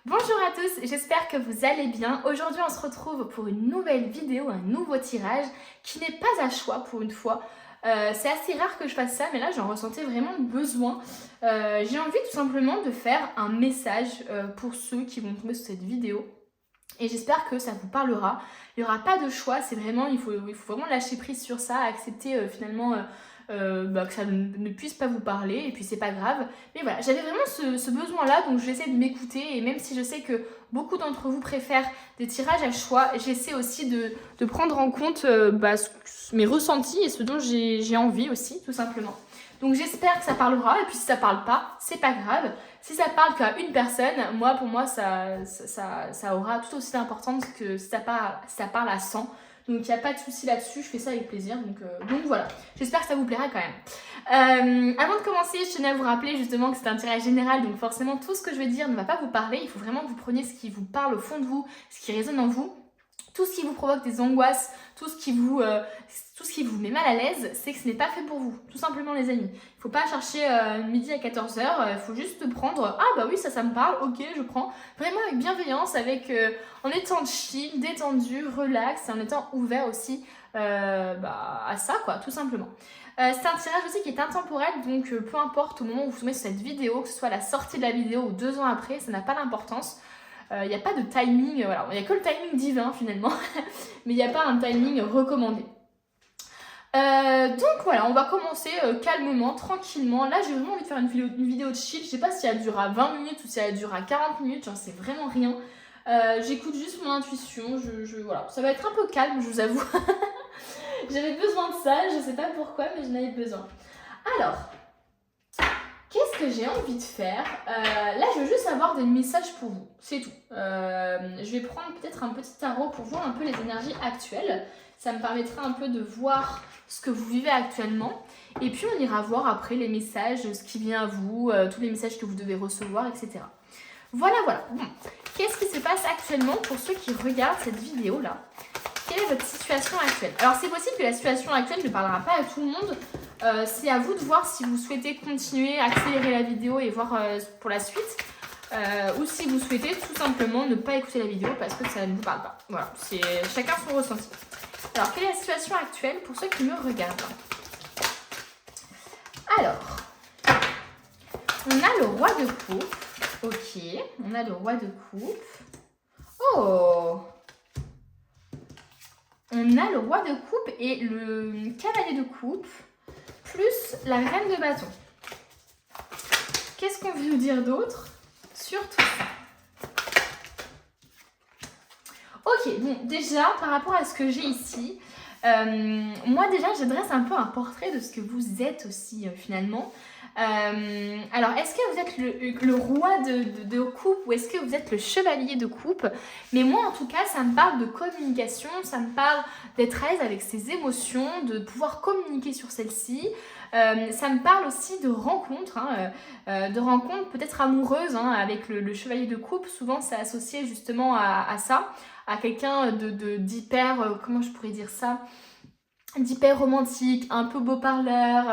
Bonjour à tous, j'espère que vous allez bien. Aujourd'hui on se retrouve pour une nouvelle vidéo, un nouveau tirage qui n'est pas à choix pour une fois. C'est assez rare que je fasse ça, mais là j'en ressentais vraiment le besoin. J'ai envie tout simplement de faire un message pour ceux qui vont tomber sur cette vidéo. Et j'espère que ça vous parlera. Il n'y aura pas de choix, c'est vraiment, il faut vraiment lâcher prise sur ça, accepter finalement que ça ne puisse pas vous parler, et puis c'est pas grave. Mais voilà, j'avais vraiment ce besoin-là, donc je vais essayer de m'écouter, et même si je sais que beaucoup d'entre vous préfèrent des tirages à choix, j'essaie aussi de prendre en compte mes ressentis et ce dont j'ai envie aussi, tout simplement. Donc j'espère que ça parlera, et puis si ça parle pas, c'est pas grave. Si ça parle qu'à une personne, pour moi, ça aura tout aussi d'importance que si ça parle à 100. Donc il n'y a pas de souci là-dessus, je fais ça avec plaisir. Donc voilà, j'espère que ça vous plaira quand même. Avant de commencer, je tenais à vous rappeler justement que c'est un tirage général, donc forcément tout ce que je vais dire ne va pas vous parler. Il faut vraiment que vous preniez ce qui vous parle au fond de vous, ce qui résonne en vous. Tout ce qui vous provoque des angoisses, tout ce qui vous met mal à l'aise, c'est que ce n'est pas fait pour vous, tout simplement les amis. Il ne faut pas chercher midi à 14h, il faut juste prendre, ah bah oui ça me parle, ok je prends, vraiment avec bienveillance, en étant chill, détendu, relax, et en étant ouvert aussi à ça quoi, tout simplement. C'est un tirage aussi qui est intemporel, donc peu importe au moment où vous tombez sur cette vidéo, que ce soit la sortie de la vidéo ou 2 ans après, ça n'a pas d'importance. Il n'y a pas de timing, voilà, il n'y a que le timing divin finalement, mais il n'y a pas un timing recommandé. Donc voilà, on va commencer calmement, tranquillement. Là, j'ai vraiment envie de faire une vidéo de chill. Je sais pas si elle durera 20 minutes ou si elle durera 40 minutes, j'en sais vraiment rien. J'écoute juste mon intuition, voilà. Ça va être un peu calme, je vous avoue. J'avais besoin de ça, je sais pas pourquoi, mais j'en avais besoin. Alors, qu'est-ce que j'ai envie de faire là, je veux juste avoir des messages pour vous, c'est tout. Je vais prendre peut-être un petit tarot pour voir un peu les énergies actuelles. Ça me permettra un peu de voir ce que vous vivez actuellement. Et puis, on ira voir après les messages, ce qui vient à vous, tous les messages que vous devez recevoir, etc. Voilà. Bon. Qu'est-ce qui se passe actuellement pour ceux qui regardent cette vidéo-là? Quelle est votre situation actuelle? Alors, c'est possible que la situation actuelle ne parlera pas à tout le monde. C'est à vous de voir si vous souhaitez continuer, accélérer la vidéo et voir pour la suite. Ou si vous souhaitez tout simplement ne pas écouter la vidéo parce que ça ne vous parle pas. Voilà, c'est chacun son ressenti. Alors, quelle est la situation actuelle pour ceux qui me regardent? Alors, on a le roi de coupe. Ok, on a le roi de coupe. Oh! On a le roi de coupe et le cavalier de coupe, plus la reine de bâton. Qu'est-ce qu'on veut nous dire d'autre sur tout ça? Ok, bon, déjà, par rapport à ce que j'ai ici, moi déjà, je dresse un peu un portrait de ce que vous êtes aussi, finalement. Alors, est-ce que vous êtes le roi de coupe ou est-ce que vous êtes le chevalier de coupe? Mais moi, en tout cas, ça me parle de communication, ça me parle d'être à l'aise avec ses émotions, de pouvoir communiquer sur celles-ci. Ça me parle aussi de rencontres, peut-être amoureuses, avec le chevalier de coupe. Souvent, c'est associé justement à ça, à quelqu'un d'hyper, comment je pourrais dire ça, d'hyper romantique, un peu beau parleur,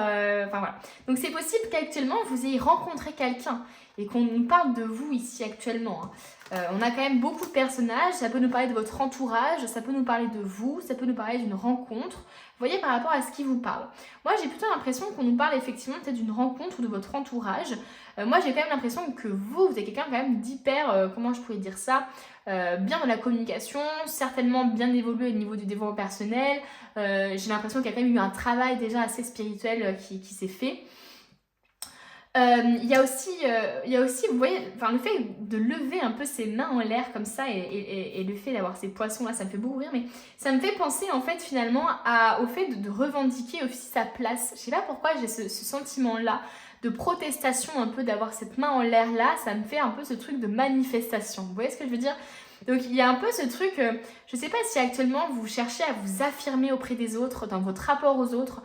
voilà. Donc c'est possible qu'actuellement vous ayez rencontré quelqu'un et qu'on nous parle de vous ici actuellement. On a quand même beaucoup de personnages, ça peut nous parler de votre entourage, ça peut nous parler de vous, ça peut nous parler d'une rencontre. Vous voyez par rapport à ce qui vous parle. Moi j'ai plutôt l'impression qu'on nous parle effectivement peut-être d'une rencontre ou de votre entourage. Moi j'ai quand même l'impression que vous êtes quelqu'un quand même d'hyper, comment je pourrais dire ça, bien dans la communication, certainement bien évolué au niveau du développement personnel. J'ai l'impression qu'il y a quand même eu un travail déjà assez spirituel qui s'est fait. Il y a aussi, vous voyez, le fait de lever un peu ses mains en l'air comme ça et le fait d'avoir ces poissons là, ça me fait beaucoup rire, mais ça me fait penser en fait finalement au fait de revendiquer aussi sa place. Je sais pas pourquoi j'ai ce sentiment là de protestation un peu, d'avoir cette main en l'air là, ça me fait un peu ce truc de manifestation. Vous voyez ce que je veux dire? Donc il y a un peu ce truc, je sais pas si actuellement vous cherchez à vous affirmer auprès des autres, dans votre rapport aux autres,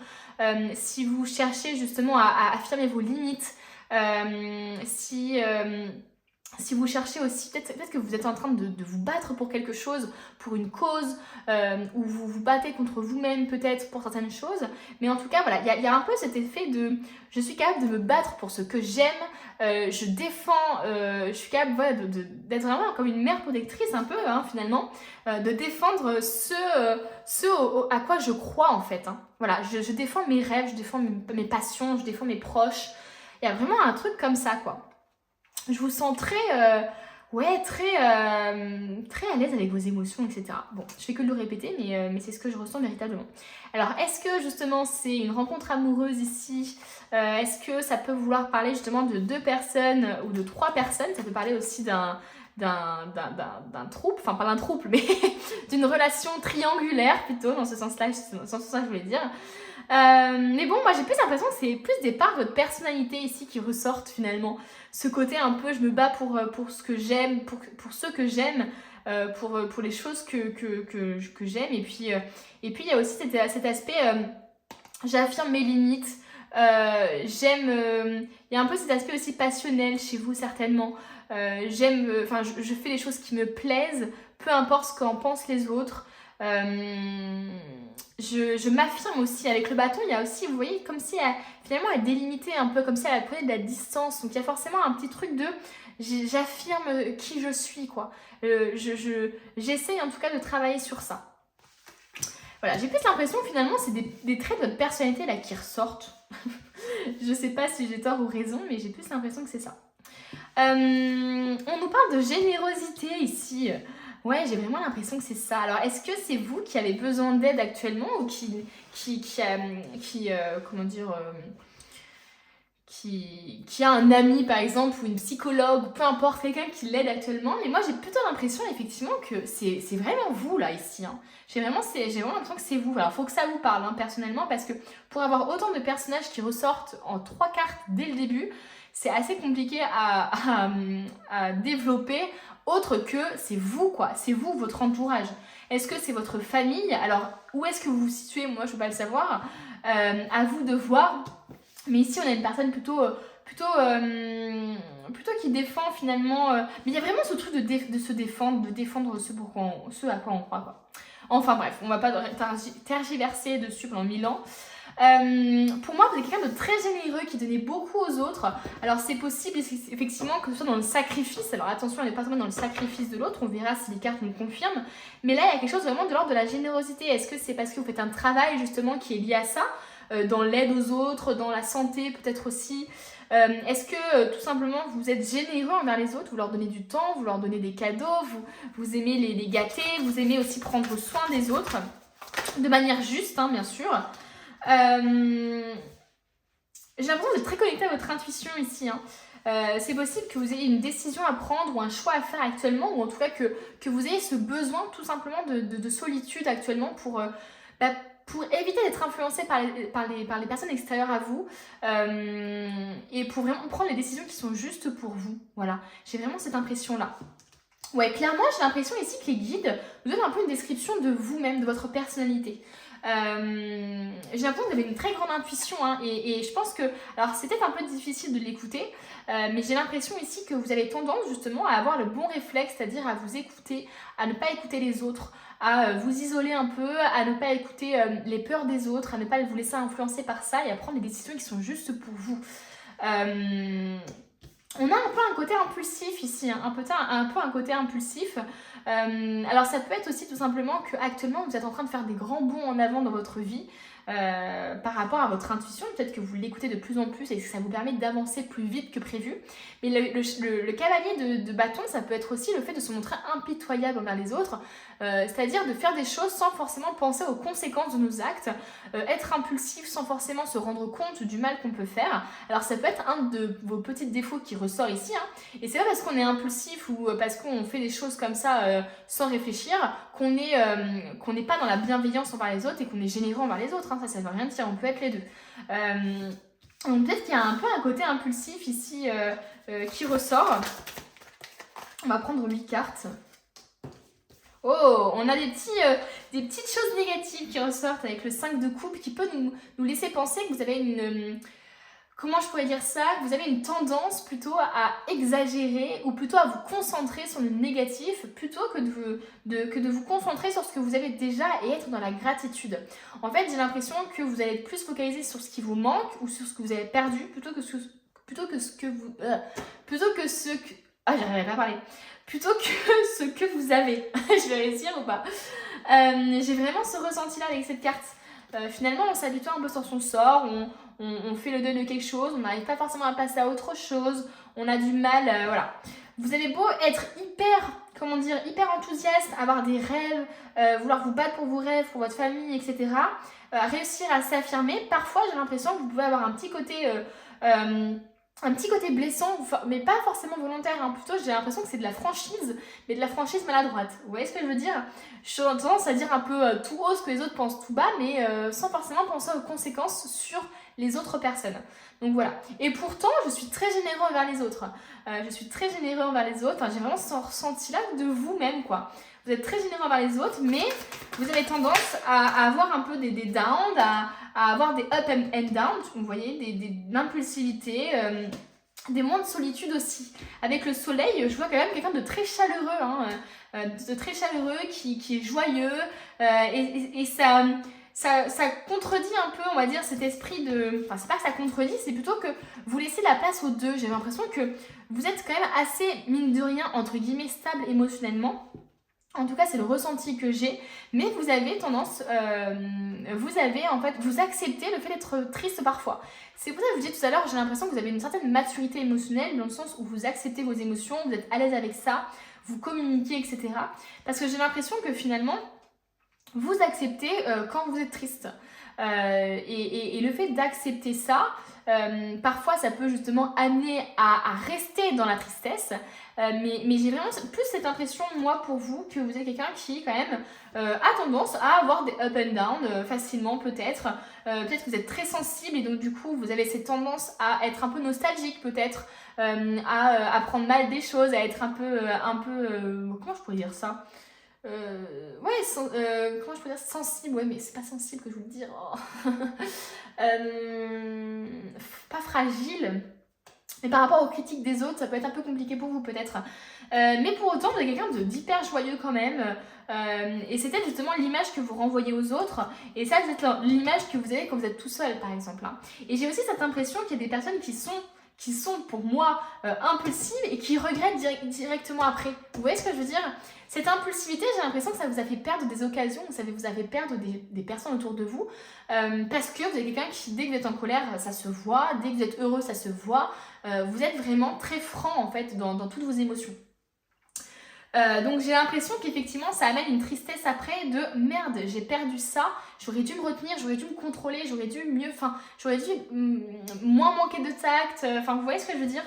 si vous cherchez justement à affirmer vos limites, si Si vous cherchez aussi, peut-être que vous êtes en train de vous battre pour quelque chose, pour une cause, ou vous vous battez contre vous-même peut-être pour certaines choses. Mais en tout cas, voilà, il y a un peu cet effet de je suis capable de me battre pour ce que j'aime, je défends, je suis capable voilà, d'être vraiment comme une mère protectrice un peu hein, finalement, de défendre ce à quoi je crois en fait. Hein. Voilà, je défends mes rêves, je défends mes passions, je défends mes proches. Il y a vraiment un truc comme ça quoi. Je vous sens très, très à l'aise avec vos émotions, etc. Bon, je fais que le répéter, mais c'est ce que je ressens véritablement. Alors, est-ce que justement c'est une rencontre amoureuse ici? Est-ce que ça peut vouloir parler justement de 2 personnes ou de 3 personnes? Ça peut parler aussi d'un trouble, enfin pas d'un trouble, mais d'une relation triangulaire plutôt, dans ce sens-là, je voulais dire. Mais bon, moi j'ai plus l'impression que c'est plus des parts de votre personnalité ici qui ressortent finalement. Ce côté un peu, je me bats pour ce que j'aime, pour ceux que j'aime, pour les choses que j'aime. Et puis il y a aussi cet aspect, j'affirme mes limites. Il y a un peu cet aspect aussi passionnel chez vous certainement. Je fais les choses qui me plaisent, peu importe ce qu'en pensent les autres. Je m'affirme aussi avec le bâton. Il y a aussi, vous voyez, comme si finalement elle délimitait un peu, comme si elle prenait de la distance. Donc il y a forcément un petit truc de j'affirme qui je suis, quoi. J'essaye en tout cas de travailler sur ça. Voilà, j'ai plus l'impression que finalement c'est des traits de votre personnalité là qui ressortent. Je sais pas si j'ai tort ou raison, mais j'ai plus l'impression que c'est ça. On nous parle de générosité ici. Ouais, j'ai vraiment l'impression que c'est ça. Alors, est-ce que c'est vous qui avez besoin d'aide actuellement ou qui a un ami par exemple ou une psychologue, peu importe, quelqu'un qui l'aide actuellement? Mais moi, j'ai plutôt l'impression effectivement que c'est vraiment vous là ici. Hein. J'ai vraiment l'impression que c'est vous. Alors, il faut que ça vous parle hein, personnellement parce que pour avoir autant de personnages qui ressortent en 3 cartes dès le début, c'est assez compliqué à développer autre que c'est vous quoi, c'est vous, votre entourage. Est-ce que c'est votre famille? Alors, où est-ce que vous vous situez? Moi, je ne peux pas le savoir. À vous de voir. Mais ici, on a une personne plutôt qui défend finalement. Mais il y a vraiment ce truc de se défendre, de défendre ce à quoi on croit. Quoi. Enfin bref, on ne va pas tergiverser dessus pendant 1000 ans. Pour moi, vous êtes quelqu'un de très généreux qui donnait beaucoup aux autres. Alors c'est possible effectivement que ce soit dans le sacrifice. Alors attention, on n'est pas seulement dans le sacrifice de l'autre, on verra si les cartes nous le confirment. Mais là, il y a quelque chose vraiment de l'ordre de la générosité. Est-ce que c'est parce que vous faites un travail justement qui est lié à ça, dans l'aide aux autres, dans la santé peut-être aussi? Est-ce que tout simplement vous êtes généreux envers les autres, vous leur donnez du temps, vous leur donnez des cadeaux, vous aimez les gâter, vous aimez aussi prendre soin des autres, de manière juste hein, bien sûr. J'ai l'impression que vous êtes très connecté à votre intuition ici. Hein. C'est possible que vous ayez une décision à prendre ou un choix à faire actuellement, ou en tout cas que vous ayez ce besoin tout simplement de solitude actuellement pour éviter d'être influencé par les personnes extérieures à vous et pour vraiment prendre les décisions qui sont justes pour vous. Voilà, j'ai vraiment cette impression-là. Ouais, clairement, j'ai l'impression ici que les guides vous donnent un peu une description de vous-même, de votre personnalité. J'ai l'impression que vous avez une très grande intuition hein, et je pense que, alors c'est peut-être un peu difficile de l'écouter, mais j'ai l'impression ici que vous avez tendance justement à avoir le bon réflexe, c'est-à-dire à vous écouter, à ne pas écouter les autres, à vous isoler un peu, à ne pas écouter les peurs des autres, à ne pas vous laisser influencer par ça et à prendre des décisions qui sont justes pour vous. On a un peu un côté impulsif ici, hein, un peu un côté impulsif. Alors ça peut être aussi tout simplement qu'actuellement vous êtes en train de faire des grands bonds en avant dans votre vie par rapport à votre intuition. Peut-être que vous l'écoutez de plus en plus et que ça vous permet d'avancer plus vite que prévu. Mais le cavalier de bâton, ça peut être aussi le fait de se montrer impitoyable envers les autres, c'est-à-dire de faire des choses sans forcément penser aux conséquences de nos actes, être impulsif sans forcément se rendre compte du mal qu'on peut faire. Alors ça peut être un de vos petits défauts qui ressort ici, hein. Et c'est pas parce qu'on est impulsif ou parce qu'on fait des choses comme ça sans réfléchir qu'on n'est pas dans la bienveillance envers les autres et qu'on est généreux envers les autres, hein. Ça veut rien dire, on peut être les deux. Donc peut-être qu'il y a un peu un côté impulsif ici qui ressort. On va prendre 8 cartes. Oh, on a des petites choses négatives qui ressortent avec le 5 de coupe qui peut nous laisser penser que vous avez comment je pourrais dire ça, que vous avez une tendance plutôt à exagérer ou plutôt à vous concentrer sur le négatif plutôt que de vous concentrer sur ce que vous avez déjà et être dans la gratitude. En fait, j'ai l'impression que vous allez être plus focalisé sur ce qui vous manque ou sur ce que vous avez perdu plutôt que ce que j'arriverai pas à parler. Plutôt que ce que vous avez. Je vais réussir ou pas? J'ai vraiment ce ressenti-là avec cette carte. Finalement, on s'habitue un peu sur son sort, on fait le deuil de quelque chose, on n'arrive pas forcément à passer à autre chose, on a du mal, voilà. Vous avez beau être hyper enthousiaste, avoir des rêves, vouloir vous battre pour vos rêves, pour votre famille, etc. Réussir à s'affirmer, parfois j'ai l'impression que vous pouvez avoir un petit côté blessant, mais pas forcément volontaire, hein. Plutôt j'ai l'impression que c'est de la franchise, mais de la franchise maladroite. Vous voyez ce que je veux dire? J'ai tendance à dire un peu tout haut ce que les autres pensent tout bas, mais sans forcément penser aux conséquences sur les autres personnes. Donc voilà. Et pourtant, je suis très généreux envers les autres. Enfin, j'ai vraiment ce ressenti-là de vous-même, quoi. Vous êtes très généreux envers les autres, mais vous avez tendance à avoir un peu des downs, à avoir des up and down, vous voyez, de l'impulsivité, des moments de solitude aussi. Avec le soleil, je vois quand même quelqu'un de très chaleureux, hein, qui est joyeux, et ça contredit un peu, on va dire, cet esprit de... Enfin, c'est pas que ça contredit, c'est plutôt que vous laissez la place aux deux. J'ai l'impression que vous êtes quand même assez, mine de rien, entre guillemets, stable émotionnellement. En tout cas, c'est le ressenti que j'ai, mais vous avez tendance, vous acceptez le fait d'être triste parfois. C'est pour ça que je vous disais tout à l'heure, j'ai l'impression que vous avez une certaine maturité émotionnelle, dans le sens où vous acceptez vos émotions, vous êtes à l'aise avec ça, vous communiquez, etc. Parce que j'ai l'impression que finalement, vous acceptez quand vous êtes triste. Et le fait d'accepter ça, parfois ça peut justement amener à rester dans la tristesse, mais j'ai vraiment plus cette impression, moi, pour vous, que vous êtes quelqu'un qui quand même a tendance à avoir des up and down facilement, peut-être que vous êtes très sensible et donc du coup vous avez cette tendance à être un peu nostalgique, peut-être à prendre mal des choses, à être un peu comment je pourrais dire ça? Comment je peux dire sensible, ouais, mais c'est pas sensible que je vous le dis. Oh. Pas fragile, mais par rapport aux critiques des autres, ça peut être un peu compliqué pour vous peut-être. Mais pour autant, vous êtes quelqu'un d'hyper joyeux quand même. Et c'est peut-être justement l'image que vous renvoyez aux autres. Et ça, c'est l'image que vous avez quand vous êtes tout seul, par exemple. Hein. Et j'ai aussi cette impression qu'il y a des personnes qui sont pour moi impulsives et qui regrettent directement après. Vous voyez ce que je veux dire? Cette impulsivité, j'ai l'impression que ça vous a fait perdre des occasions, ça vous a fait perdre des personnes autour de vous, parce que vous êtes quelqu'un qui, dès que vous êtes en colère, ça se voit, dès que vous êtes heureux, ça se voit. Vous êtes vraiment très franc en fait dans toutes vos émotions. Donc j'ai l'impression qu'effectivement ça amène une tristesse après de merde, j'ai perdu ça, j'aurais dû me retenir, j'aurais dû me contrôler, j'aurais dû moins manquer de tact, enfin vous voyez ce que je veux dire?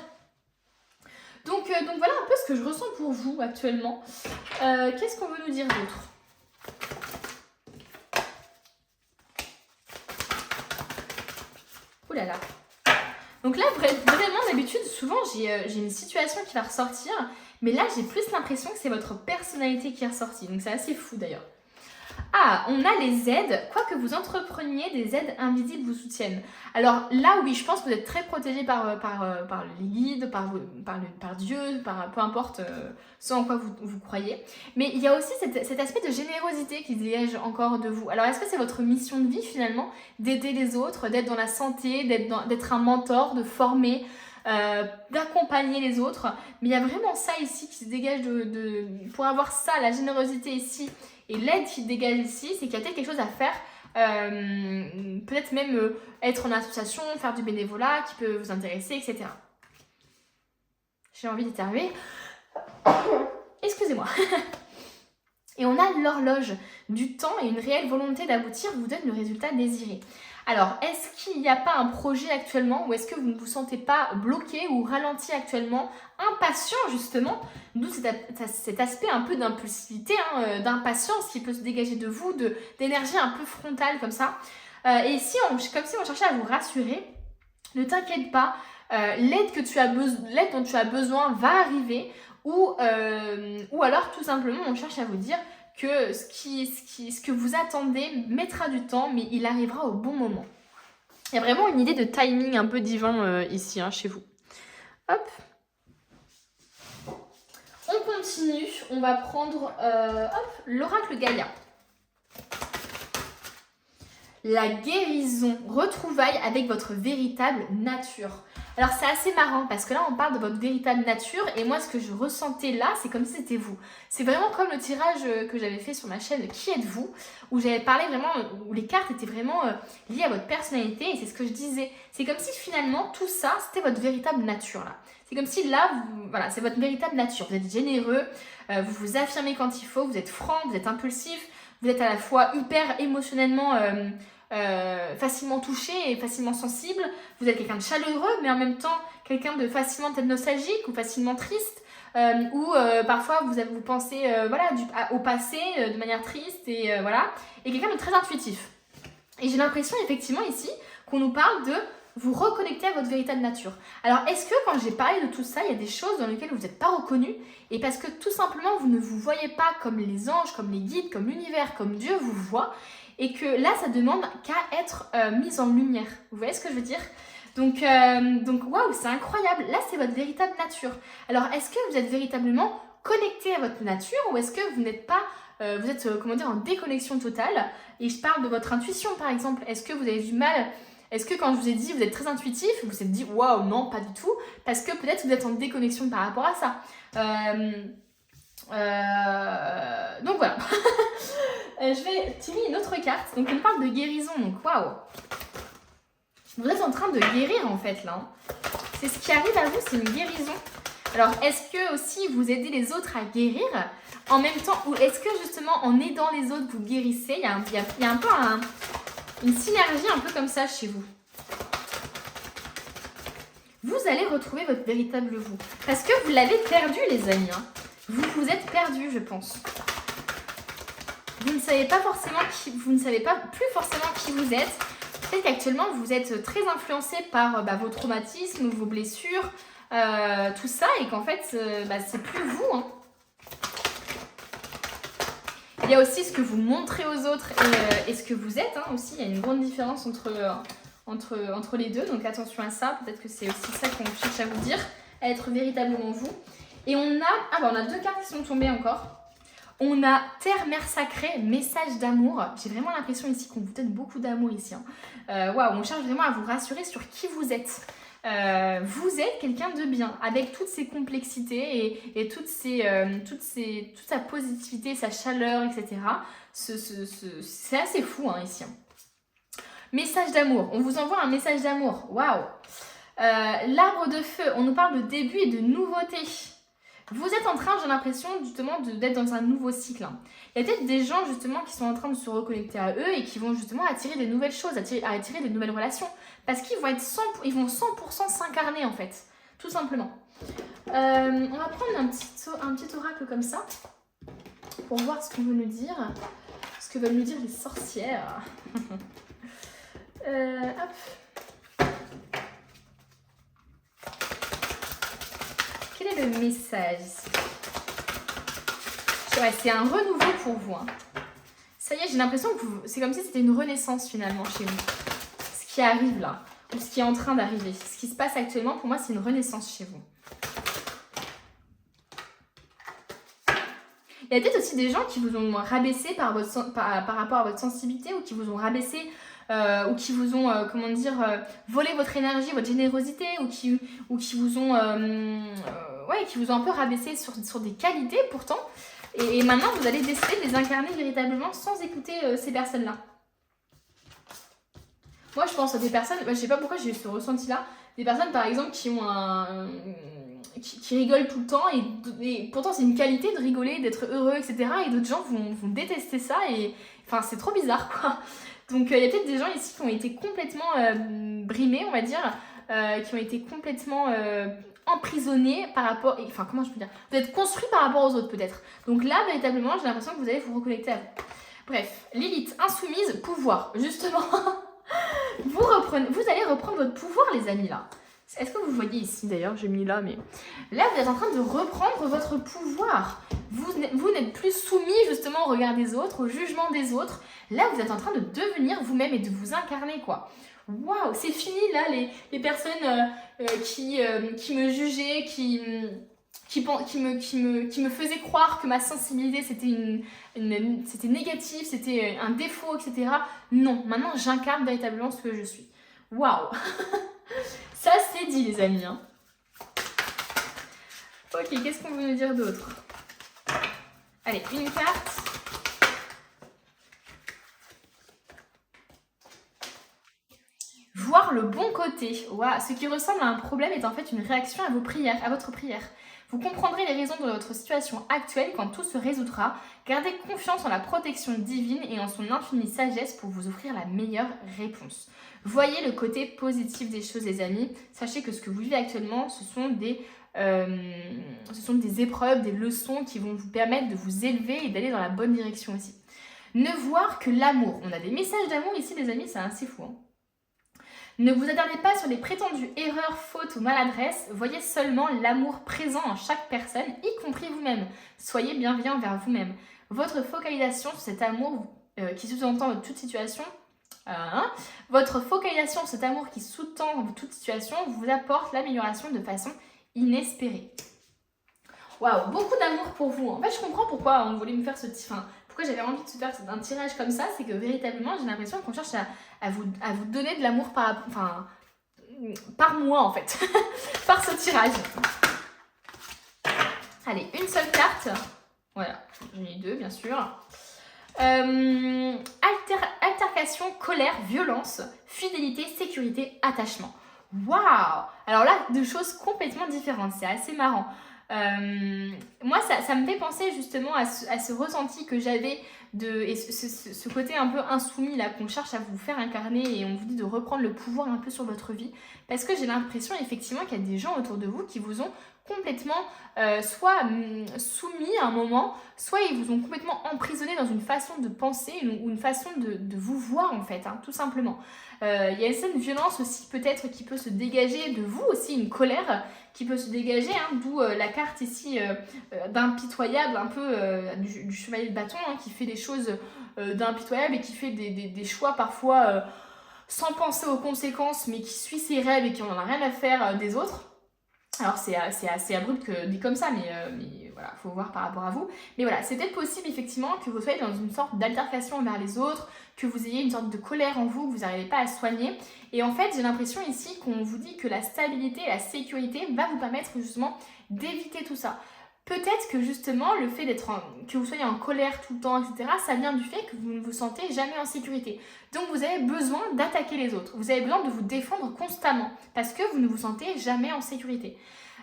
Donc voilà un peu ce que je ressens pour vous actuellement. Qu'est-ce qu'on veut nous dire d'autre? Ouh là là. Donc là, vraiment, d'habitude, souvent, j'ai une situation qui va ressortir. Mais là, j'ai plus l'impression que c'est votre personnalité qui est ressortie. Donc c'est assez fou d'ailleurs. Ah, on a les aides. Quoi que vous entrepreniez, des aides invisibles vous soutiennent. Alors là, oui, je pense que vous êtes très protégé par les guides, par Dieu, peu importe ce en quoi vous croyez. Mais il y a aussi cet aspect de générosité qui se dégage encore de vous. Alors est-ce que c'est votre mission de vie finalement, d'aider les autres, d'être dans la santé, d'être un mentor, de former, d'accompagner les autres? Mais il y a vraiment ça ici qui se dégage pour avoir ça, la générosité ici, et l'aide qui dégage ici, c'est qu'il y a peut-être quelque chose à faire, peut-être même être en association, faire du bénévolat qui peut vous intéresser, etc. J'ai envie d'éternuer. Excusez-moi. Et on a l'horloge du temps et une réelle volonté d'aboutir vous donne le résultat désiré. Alors, est-ce qu'il n'y a pas un projet actuellement ou est-ce que vous ne vous sentez pas bloqué ou ralenti actuellement, impatient justement, d'où cet aspect un peu d'impulsivité, hein, d'impatience qui peut se dégager de vous, d'énergie un peu frontale comme ça. Et ici, comme si on cherchait à vous rassurer, ne t'inquiète pas, l'aide dont tu as besoin va arriver ou alors tout simplement on cherche à vous dire que ce que vous attendez mettra du temps, mais il arrivera au bon moment. Il y a vraiment une idée de timing un peu divin ici, hein, chez vous. Hop. On continue. On va prendre l'oracle Gaïa. La guérison, retrouvailles avec votre véritable nature. Alors c'est assez marrant parce que là on parle de votre véritable nature et moi ce que je ressentais là c'est comme si c'était vous. C'est vraiment comme le tirage que j'avais fait sur ma chaîne Qui êtes-vous, où j'avais parlé vraiment, où les cartes étaient vraiment liées à votre personnalité et c'est ce que je disais. C'est comme si finalement tout ça c'était votre véritable nature là. C'est comme si là, voilà, c'est votre véritable nature. Vous êtes généreux, vous vous affirmez quand il faut, vous êtes franc, vous êtes impulsif, vous êtes à la fois hyper émotionnellement... facilement touché et facilement sensible, vous êtes quelqu'un de chaleureux mais en même temps quelqu'un de facilement peut-être nostalgique ou facilement triste ou parfois vous pensez voilà, au passé de manière triste et voilà, et quelqu'un de très intuitif. Et j'ai l'impression effectivement ici qu'on nous parle de vous reconnecter à votre véritable nature. Alors est-ce que quand j'ai parlé de tout ça, il y a des choses dans lesquelles vous n'êtes pas reconnu et parce que tout simplement vous ne vous voyez pas comme les anges, comme les guides, comme l'univers, comme Dieu vous voit, et que là, ça demande qu'à être mise en lumière. Vous voyez ce que je veux dire ? Donc waouh, c'est incroyable. Là, c'est votre véritable nature. Alors, est-ce que vous êtes véritablement connecté à votre nature ou est-ce que vous n'êtes pas, vous êtes, en déconnexion totale ? Et je parle de votre intuition, par exemple. Est-ce que vous avez du mal ? Est-ce que quand je vous ai dit vous êtes très intuitif, vous vous êtes dit waouh, non, pas du tout, parce que peut-être vous êtes en déconnexion par rapport à ça. Donc voilà. Je vais tirer une autre carte. Donc on parle de guérison. Donc waouh. Vous êtes en train de guérir en fait là. C'est ce qui arrive à vous, c'est une guérison. Alors est-ce que aussi vous aidez les autres à guérir en même temps, ou est-ce que justement en aidant les autres vous guérissez? Il y a un peu une synergie un peu comme ça chez vous. Vous allez retrouver votre véritable vous. Parce que vous l'avez perdu les amis. Hein. Vous vous êtes perdu je pense. Vous ne savez pas forcément vous ne savez pas plus forcément qui vous êtes. Peut-être qu'actuellement vous êtes très influencé par vos traumatismes, vos blessures, tout ça, et qu'en fait c'est plus vous. Hein. Il y a aussi ce que vous montrez aux autres et ce que vous êtes hein, aussi. Il y a une grande différence entre les deux, donc attention à ça. Peut-être que c'est aussi ça qu'on cherche à vous dire, à être véritablement vous. Et on a deux cartes qui sont tombées encore. On a Terre, Mère Sacrée, message d'amour. J'ai vraiment l'impression ici qu'on vous donne beaucoup d'amour ici. Hein. Waouh, on cherche vraiment à vous rassurer sur qui vous êtes. Vous êtes quelqu'un de bien, avec toutes ses complexités et toute sa positivité, sa chaleur, etc. C'est assez fou hein, ici. Hein. Message d'amour, on vous envoie un message d'amour. Waouh. L'arbre de feu, on nous parle de début et de nouveauté. Vous êtes en train, j'ai l'impression, justement, d'être dans un nouveau cycle. Hein. Il y a peut-être des gens, justement, qui sont en train de se reconnecter à eux et qui vont, justement, attirer des nouvelles choses, attirer des nouvelles relations. Parce qu'ils vont ils vont 100% s'incarner, en fait. Tout simplement. On va prendre un petit oracle comme ça pour voir ce qu'on veut nous dire. Ce que veulent nous dire les sorcières. Hop. Quel est le message ici? Ouais, c'est un renouveau pour vous. Hein. Ça y est, j'ai l'impression que c'est comme si c'était une renaissance finalement chez vous. Ce qui arrive là, ou ce qui est en train d'arriver. Ce qui se passe actuellement, pour moi, c'est une renaissance chez vous. Il y a peut-être aussi des gens qui vous ont rabaissé par rapport à votre sensibilité ou qui vous ont rabaissé ou qui vous ont, volé votre énergie, votre générosité ou qui vous ont un peu rabaissé sur des qualités pourtant. Et maintenant, vous allez décider de les incarner véritablement sans écouter ces personnes-là. Moi, je pense à des personnes, je sais pas pourquoi j'ai eu ce ressenti-là, des personnes par exemple qui ont qui rigolent tout le temps et pourtant c'est une qualité de rigoler, d'être heureux, etc. Et d'autres gens vont détester ça et enfin c'est trop bizarre quoi. Donc il y a peut-être des gens ici qui ont été complètement brimés, on va dire, qui ont été complètement emprisonnés par rapport, enfin comment je peux dire, vous êtes construits par rapport aux autres peut-être. Donc là véritablement j'ai l'impression que vous allez vous reconnecter à vous. Bref, Lilith, insoumise, pouvoir, justement. Vous allez reprendre votre pouvoir les amis là. Est-ce que vous voyez ici d'ailleurs, j'ai mis là, mais là vous êtes en train de reprendre votre pouvoir. Vous n'êtes plus soumis justement au regard des autres, au jugement des autres. Là vous êtes en train de devenir vous-même et de vous incarner quoi. Waouh, c'est fini là, les personnes qui me jugeaient, qui me faisaient croire que ma sensibilité c'était négatif, c'était un défaut, etc. Non, maintenant j'incarne véritablement ce que je suis. Waouh. Ça c'est dit les amis. Hein. Ok, qu'est-ce qu'on veut nous dire d'autre? Allez, une carte. Voir le bon côté. Wow. Ce qui ressemble à un problème est en fait une réaction à vos prières, à votre prière. Vous comprendrez les raisons de votre situation actuelle quand tout se résoudra. Gardez confiance en la protection divine et en son infinie sagesse pour vous offrir la meilleure réponse. Voyez le côté positif des choses, les amis. Sachez que ce que vous vivez actuellement, ce sont des épreuves, des leçons qui vont vous permettre de vous élever et d'aller dans la bonne direction aussi. Ne voir que l'amour. On a des messages d'amour ici, les amis, c'est assez fou. Hein. Ne vous attardez pas sur les prétendues erreurs, fautes ou maladresses, voyez seulement l'amour présent en chaque personne, y compris vous-même. Soyez bienveillant envers vous-même. Votre focalisation sur cet amour qui sous-entend toute situation, votre focalisation sur cet amour qui sous-tend toute situation vous apporte l'amélioration de façon inespérée. Waouh, beaucoup d'amour pour vous. En fait, je comprends pourquoi on voulait me faire ce petit... pourquoi j'avais envie de se faire un tirage comme ça, c'est que véritablement, j'ai l'impression qu'on cherche à vous donner de l'amour par mois, en fait, par ce tirage. Allez, une seule carte. Voilà, j'en ai deux, bien sûr. Altercation, colère, violence, fidélité, sécurité, attachement. Waouh! Alors là, deux choses complètement différentes, c'est assez marrant. Moi ça me fait penser justement à ce ressenti que j'avais et ce côté un peu insoumis là qu'on cherche à vous faire incarner et on vous dit de reprendre le pouvoir un peu sur votre vie parce que j'ai l'impression effectivement qu'il y a des gens autour de vous qui vous ont complètement soit soumis à un moment, soit ils vous ont complètement emprisonné dans une façon de penser ou une façon de vous voir en fait, hein, tout simplement. Il y a une certaine violence aussi peut-être qui peut se dégager de vous aussi, une colère qui peut se dégager, hein, d'où la carte ici d'impitoyable, un peu du chevalier de bâton, hein, qui fait des choses d'impitoyable et qui fait des choix parfois sans penser aux conséquences, mais qui suit ses rêves et qui n'en a rien à faire des autres. Alors c'est assez abrupt dit comme ça, mais voilà, faut voir par rapport à vous. Mais voilà, c'est peut-être possible effectivement que vous soyez dans une sorte d'altercation envers les autres, que vous ayez une sorte de colère en vous, que vous n'arrivez pas à soigner. Et en fait, j'ai l'impression ici qu'on vous dit que la stabilité et la sécurité va vous permettre justement d'éviter tout ça. Peut-être que justement le fait que vous soyez en colère tout le temps, etc., ça vient du fait que vous ne vous sentez jamais en sécurité. Donc vous avez besoin d'attaquer les autres. Vous avez besoin de vous défendre constamment parce que vous ne vous sentez jamais en sécurité.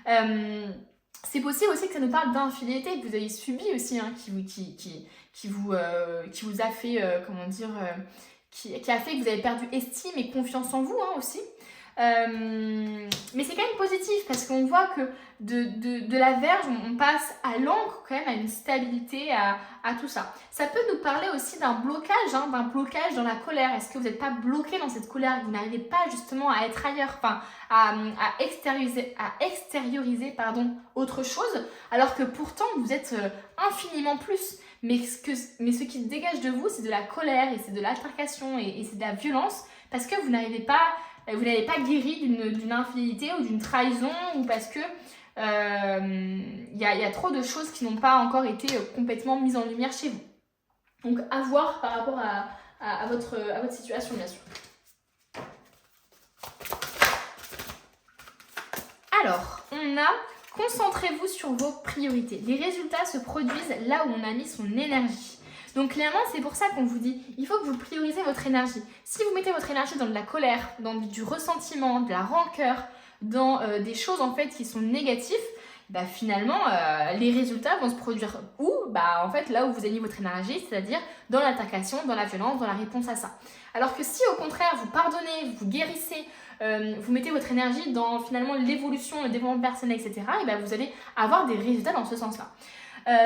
C'est possible aussi que ça nous parle d'infidélité que vous avez subi aussi, hein, qui vous a fait, qui a fait que vous avez perdu estime et confiance en vous, hein, aussi. Mais c'est quand même positif parce qu'on voit que de la verge on passe à l'encre quand même à une stabilité, à tout ça. Ça peut nous parler aussi d'un blocage dans la colère. Est-ce que vous n'êtes pas bloqué dans cette colère, que vous n'arrivez pas justement à être ailleurs, à extérioriser autre chose, alors que pourtant vous êtes infiniment plus. Mais ce qui dégage de vous, c'est de la colère et c'est de l'altercation et c'est de la violence parce que vous n'avez pas guéri d'une infidélité ou d'une trahison ou parce que y a trop de choses qui n'ont pas encore été complètement mises en lumière chez vous. Donc à voir par rapport à votre situation, bien sûr. Alors, on a concentrez-vous sur vos priorités. Les résultats se produisent là où on a mis son énergie. Donc clairement, c'est pour ça qu'on vous dit, il faut que vous priorisez votre énergie. Si vous mettez votre énergie dans de la colère, dans du ressentiment, de la rancœur, dans des choses en fait qui sont négatives, bah finalement, les résultats vont se produire où? Bah en fait, là où vous avez mis votre énergie, c'est-à-dire dans l'attacation, dans la violence, dans la réponse à ça. Alors que si au contraire, vous pardonnez, vous guérissez, vous mettez votre énergie dans finalement l'évolution, le développement personnel, etc., et bah, vous allez avoir des résultats dans ce sens-là.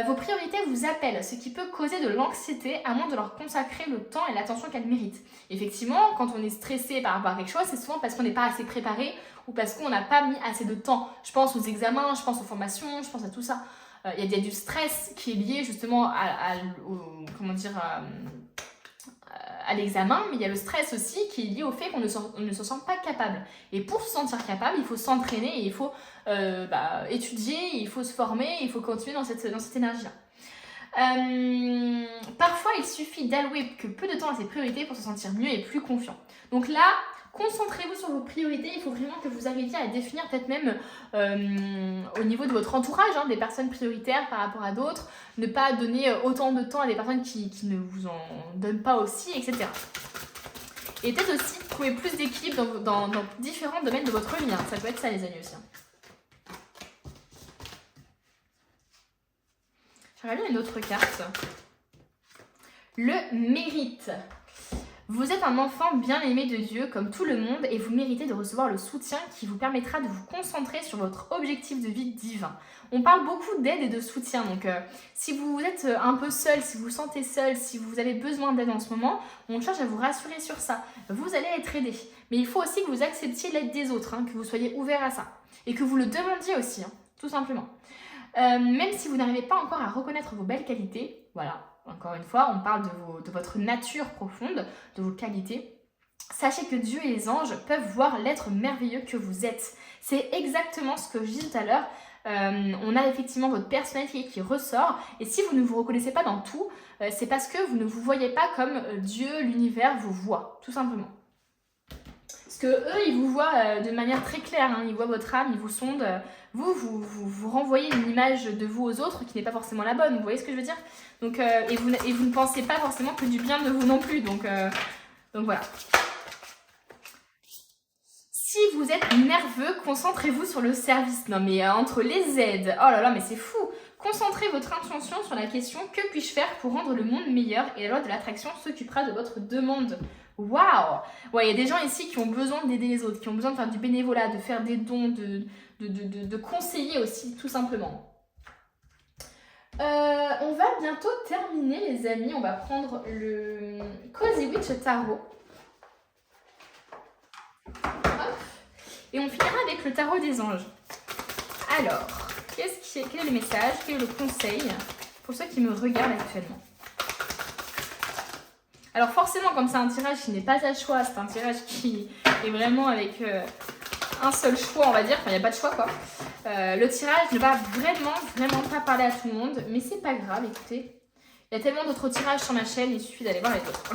Vos priorités vous appellent, ce qui peut causer de l'anxiété à moins de leur consacrer le temps et l'attention qu'elles méritent. Effectivement, quand on est stressé par rapport à quelque chose, c'est souvent parce qu'on n'est pas assez préparé ou parce qu'on n'a pas mis assez de temps. Je pense aux examens, je pense aux formations, je pense à tout ça. Il y a à l'examen, mais il y a le stress aussi qui est lié au fait qu'on ne se sent pas capable. Et pour se sentir capable, il faut s'entraîner, et il faut étudier, il faut se former, il faut continuer dans cette énergie-là. Parfois, il suffit d'allouer que peu de temps à ses priorités pour se sentir mieux et plus confiant. Donc là, concentrez-vous sur vos priorités. Il faut vraiment que vous arriviez à définir peut-être même au niveau de votre entourage, hein, des personnes prioritaires par rapport à d'autres. Ne pas donner autant de temps à des personnes qui ne vous en donnent pas aussi, etc. Et peut-être aussi trouver plus d'équilibre dans différents domaines de votre vie. Hein. Ça peut être ça les amis aussi. Hein. J'aimerais bien une autre carte. Le mérite. Vous êtes un enfant bien aimé de Dieu comme tout le monde et vous méritez de recevoir le soutien qui vous permettra de vous concentrer sur votre objectif de vie divin. On parle beaucoup d'aide et de soutien, donc si vous êtes un peu seul, si vous vous sentez seul, si vous avez besoin d'aide en ce moment, on cherche à vous rassurer sur ça. Vous allez être aidé, mais il faut aussi que vous acceptiez l'aide des autres, hein, que vous soyez ouvert à ça et que vous le demandiez aussi, hein, tout simplement. Même si vous n'arrivez pas encore à reconnaître vos belles qualités, voilà. Encore une fois, on parle de votre nature profonde, de vos qualités. Sachez que Dieu et les anges peuvent voir l'être merveilleux que vous êtes. C'est exactement ce que je disais tout à l'heure. On a effectivement votre personnalité qui ressort. Et si vous ne vous reconnaissez pas dans tout, c'est parce que vous ne vous voyez pas comme Dieu, l'univers vous voit, tout simplement. Parce que eux, ils vous voient de manière très claire. Hein. Ils voient votre âme, ils vous sondent. Vous renvoyez une image de vous aux autres qui n'est pas forcément la bonne. Vous voyez ce que je veux dire ? Donc, et vous ne pensez pas forcément que du bien de vous non plus. Donc voilà. Si vous êtes nerveux, concentrez-vous sur le service. Non mais entre les aides, oh là là, mais c'est fou. Concentrez votre attention sur la question « Que puis-je faire pour rendre le monde meilleur ?» et la loi de l'attraction s'occupera de votre demande. Waouh! Ouais, il y a des gens ici qui ont besoin d'aider les autres, qui ont besoin de faire du bénévolat, de faire des dons, de conseiller aussi, tout simplement. On va bientôt terminer, les amis. On va prendre le Cozy Witch Tarot. Hop. Et on finira avec le tarot des anges. Alors, quel est le message, quel est le conseil pour ceux qui me regardent actuellement? Alors forcément, comme c'est un tirage qui n'est pas à choix, c'est un tirage qui est vraiment avec un seul choix, on va dire. Enfin, il n'y a pas de choix, quoi. Le tirage ne va vraiment pas parler à tout le monde, mais c'est pas grave, écoutez. Il y a tellement d'autres tirages sur ma chaîne, il suffit d'aller voir les autres.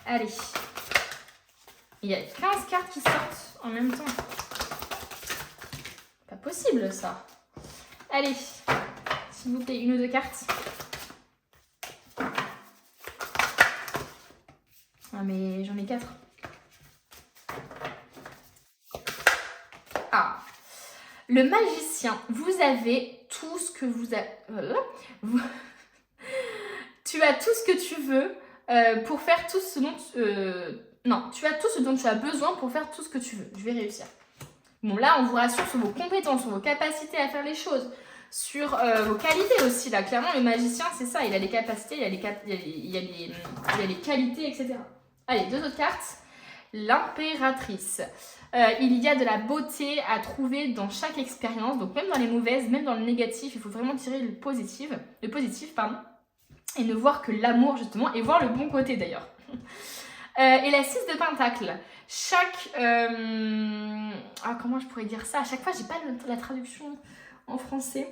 Allez. Il y a 15 cartes qui sortent en même temps. Pas possible, ça. Allez. S'il vous plaît, une ou deux cartes. Ah, mais j'en ai 4. Ah. Le magicien, vous avez tout ce que vous avez... Tu as tout ce que tu veux pour faire tout ce dont... Non, tu as tout ce dont tu as besoin pour faire tout ce que tu veux. Je vais réussir. Bon, là, on vous rassure sur vos compétences, sur vos capacités à faire les choses, sur vos qualités aussi. Là, clairement, le magicien, c'est ça. Il a les capacités, il a les qualités, etc. Allez, deux autres cartes. L'impératrice. Il y a de la beauté à trouver dans chaque expérience. Donc, même dans les mauvaises, même dans le négatif, il faut vraiment tirer le positif, et ne voir que l'amour, justement, et voir le bon côté, d'ailleurs. Et la 6 de Pentacle. Comment je pourrais dire ça? À chaque fois, j'ai pas la traduction en français.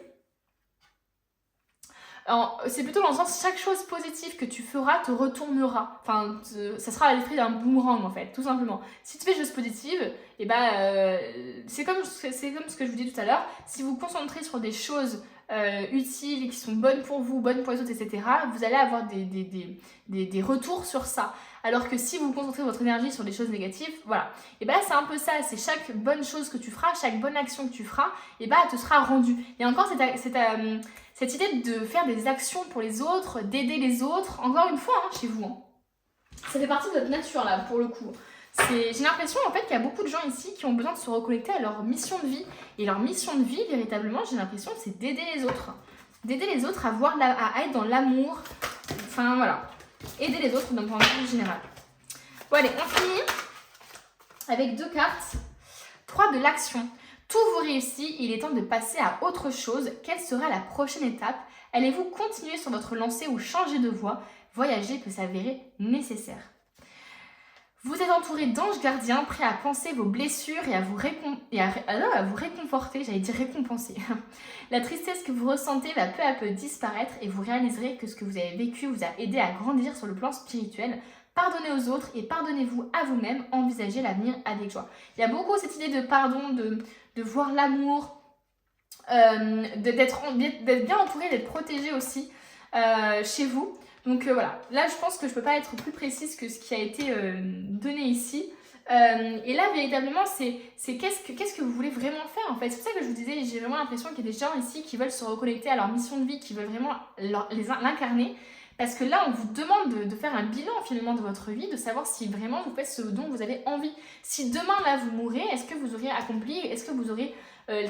Alors, c'est plutôt dans le sens, chaque chose positive que tu feras te retournera. Enfin, ça sera à l'effet d'un boomerang, en fait, tout simplement. Si tu fais des choses positives, et c'est comme ce que je vous dis tout à l'heure. Si vous vous concentrez sur des choses utiles, qui sont bonnes pour vous, bonnes pour les autres, etc., vous allez avoir des retours sur ça. Alors que si vous concentrez votre énergie sur des choses négatives, voilà. Et là, c'est un peu ça. C'est chaque bonne chose que tu feras, chaque bonne action que tu feras, elle te sera rendue. Et encore, cette idée de faire des actions pour les autres, d'aider les autres, encore une fois, chez vous. Hein. Ça fait partie de votre nature, là, pour le coup. J'ai l'impression, en fait, qu'il y a beaucoup de gens ici qui ont besoin de se reconnecter à leur mission de vie. Et leur mission de vie, véritablement, j'ai l'impression, c'est d'aider les autres. D'aider les autres à être dans l'amour. Enfin, voilà. Aider les autres d'un point de vue général. Bon, allez, on finit avec deux cartes. 3 de l'action. Tout vous réussit, il est temps de passer à autre chose. Quelle sera la prochaine étape? Allez-vous continuer sur votre lancée ou changer de voie? Voyager peut s'avérer nécessaire. Vous êtes entouré d'anges gardiens prêts à panser vos blessures et à vous réconforter, j'allais dire récompenser. La tristesse que vous ressentez va peu à peu disparaître et vous réaliserez que ce que vous avez vécu vous a aidé à grandir sur le plan spirituel. Pardonnez aux autres et pardonnez-vous à vous-même, envisagez l'avenir avec joie. Il y a beaucoup cette idée de pardon, de voir l'amour, d'être bien entouré, d'être protégé aussi chez vous. Donc voilà, là je pense que je ne peux pas être plus précise que ce qui a été donné ici. Et là véritablement c'est qu'est-ce que vous voulez vraiment faire en fait. C'est pour ça que je vous disais, j'ai vraiment l'impression qu'il y a des gens ici qui veulent se reconnecter à leur mission de vie, qui veulent vraiment l'incarner. Parce que là on vous demande de faire un bilan finalement de votre vie, de savoir si vraiment vous faites ce dont vous avez envie. Si demain là vous mourrez, est-ce que vous aurez accompli, est-ce que vous aurez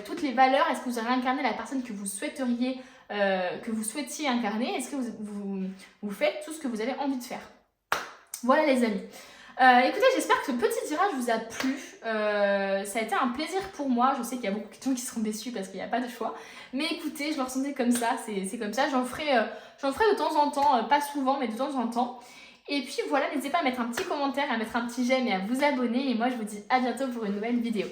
toutes les valeurs, est-ce que vous aurez incarné la personne que vous souhaiteriez incarner, est-ce que vous faites tout ce que vous avez envie de faire. Voilà les amis. Écoutez, j'espère que ce petit tirage vous a plu. Ça a été un plaisir pour moi. Je sais qu'il y a beaucoup de gens qui seront déçus parce qu'il n'y a pas de choix. Mais écoutez, je le ressentais comme ça. C'est comme ça. J'en ferai de temps en temps. Pas souvent, mais de temps en temps. Et puis voilà, n'hésitez pas à mettre un petit commentaire, à mettre un petit j'aime et à vous abonner. Et moi, je vous dis à bientôt pour une nouvelle vidéo.